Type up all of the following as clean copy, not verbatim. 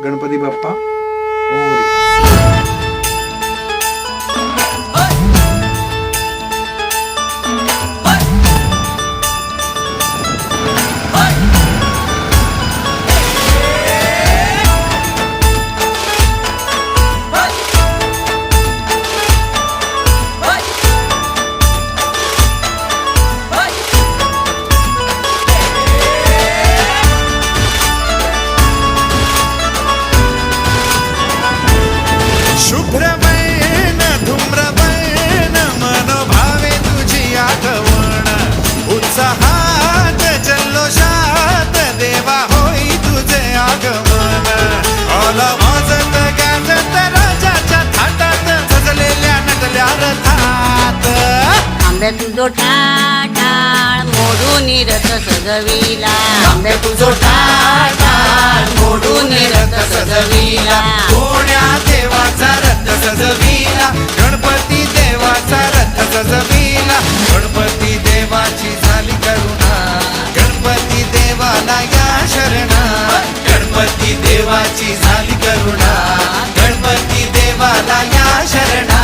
गणपती बाप्पा मोरया. शुभ्रवर्ण धूम्रवर्ण मनोभावे तुझी आठवण उत्साहात जल्लोषात देवा होई तुझे आगमन आला वाजत गाजत राजाच्या थाटात सजलेल्या नटल्या रथात आंब्या तुझो टाटाळ मोडून रथ सजविला आंब्या तुझो टाटाळ मोडून रथ सजविला कोण्या देवाचा रथ सजविला गणपती देवाचा रथ सजविला गणपती देवाची झाली करुणा गणपती देवाला या शरणा गणपती देवाची झाली करुणा गणपती देवाला या शरणा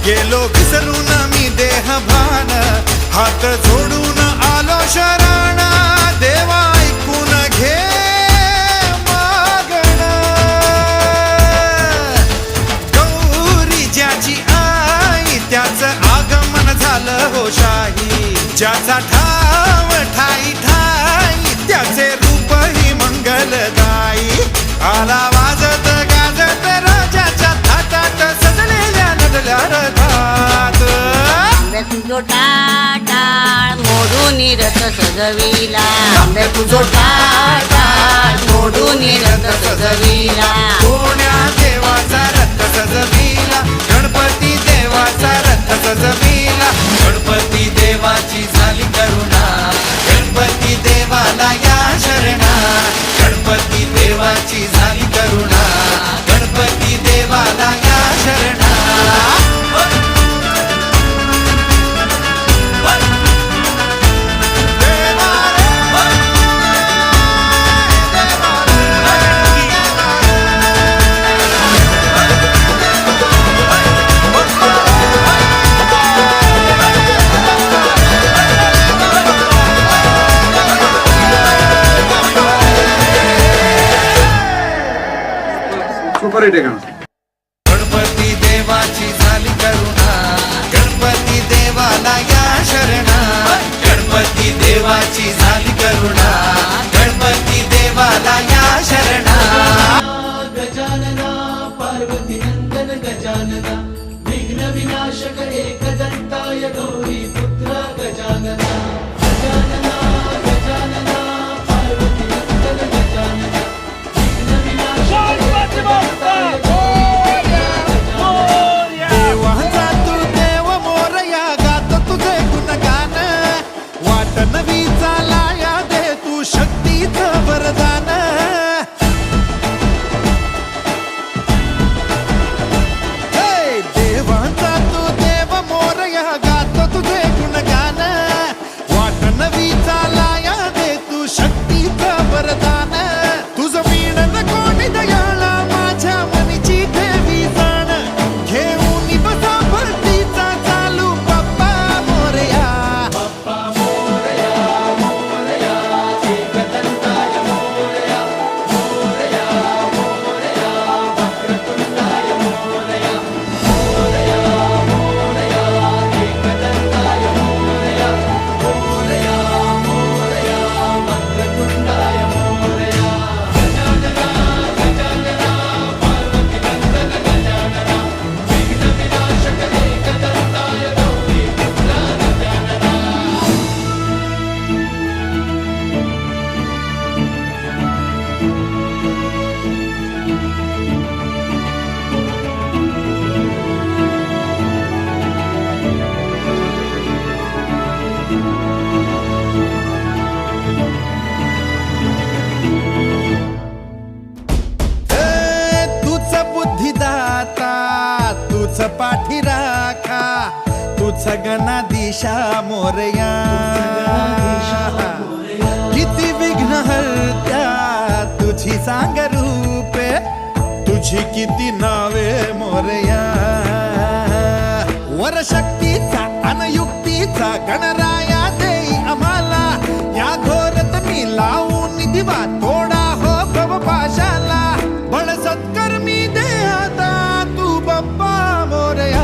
गेलो विसरून मी देह भान हात जोडून आलो शरण देवा ऐकून घे मागण गौरी ज्याची आई त्याचं आगमन झालं हो शाही ज्याचा ठाव ठाई ठाई त्याचे रूप ही मंगलदायी आला वाजत गाजत राजाच्या थाटात सजलेल्या नटल्या रथात आंब्या तुझो टाटाळ मोडून रथ सजविला आंब्या तुझो टाटाळ मोडून रथ सजविला कोण्या देवाचा रथ सजविला गणपती देवाचा रथ सजविला गणपती देवाची झाली करुणा गणपती देवाला या शरणा गणपती देवाची झाली करुणा गणपती देवाला या शरणा सुपर हिट आहे गाणं. गणपती देवाची झाली करुणा गणपती देवाला या शरणा गणपती देवाची झाली करुणा गणपती देवाला या शरणा गजानना पार्वती नंदन गजानना विघ्न विनाशक एकदंताय गौरी पुत्र गजानना गजानना गजानना पार्वती नंदन गजानना विघ्न विनाशक देवाचा तू देव मोरया गात तुझे गुणगान वाट नवी चालाया दे तू शक्तीचं वरदान हे देवाचा तू देव मोरया गात तुझे बुद्धिदाता तूच पाठी राखा, तूच गणाधीशा मोरया. किती विघ्न हरत्या तुझी सांग रूपे, तुझी किती नावे मोरया. वर शक्तीचा अनयुक्तीचा गणराया देई आम्हाला, या घोरत मी लावून दिवा तोडा हो भवपाशाला. बळ सत्कर्मी दे आता तू बाप्पा मोरया.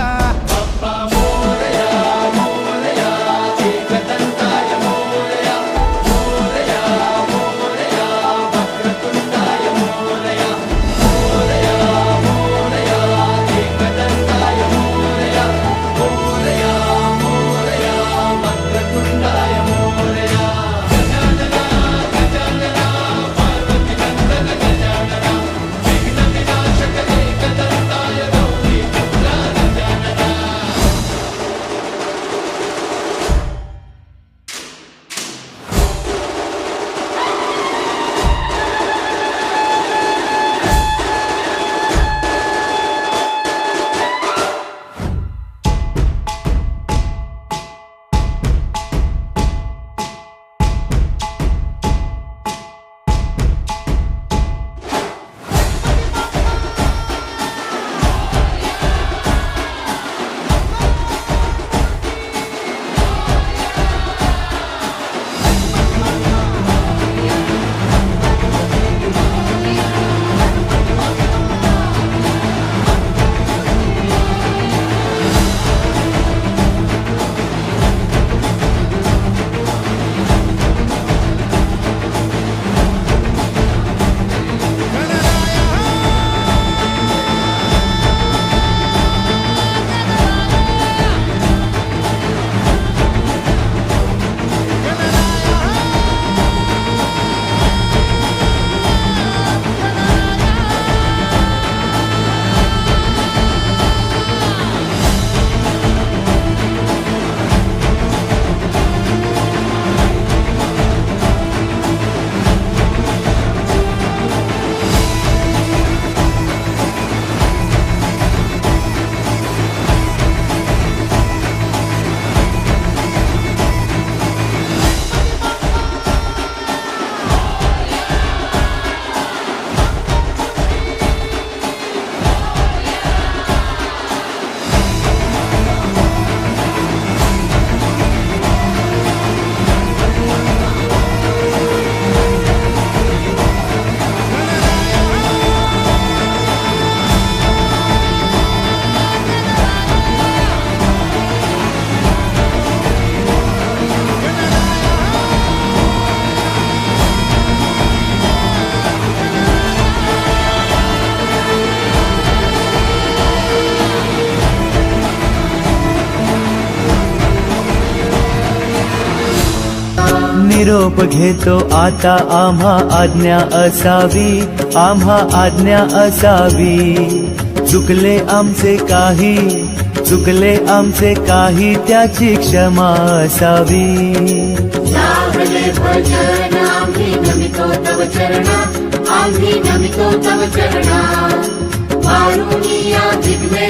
निरोप घेतो आता आम्हा आज्ञा असावी, आम्हा आज्ञा असावी. चुकले आमचे काही त्याची क्षमा असावी. लागले भजन आम्ही नमितो तव चरणा, आम्ही नमितो तव चरणा. वारुणिया विघ्ने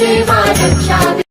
देवा रक्षावे.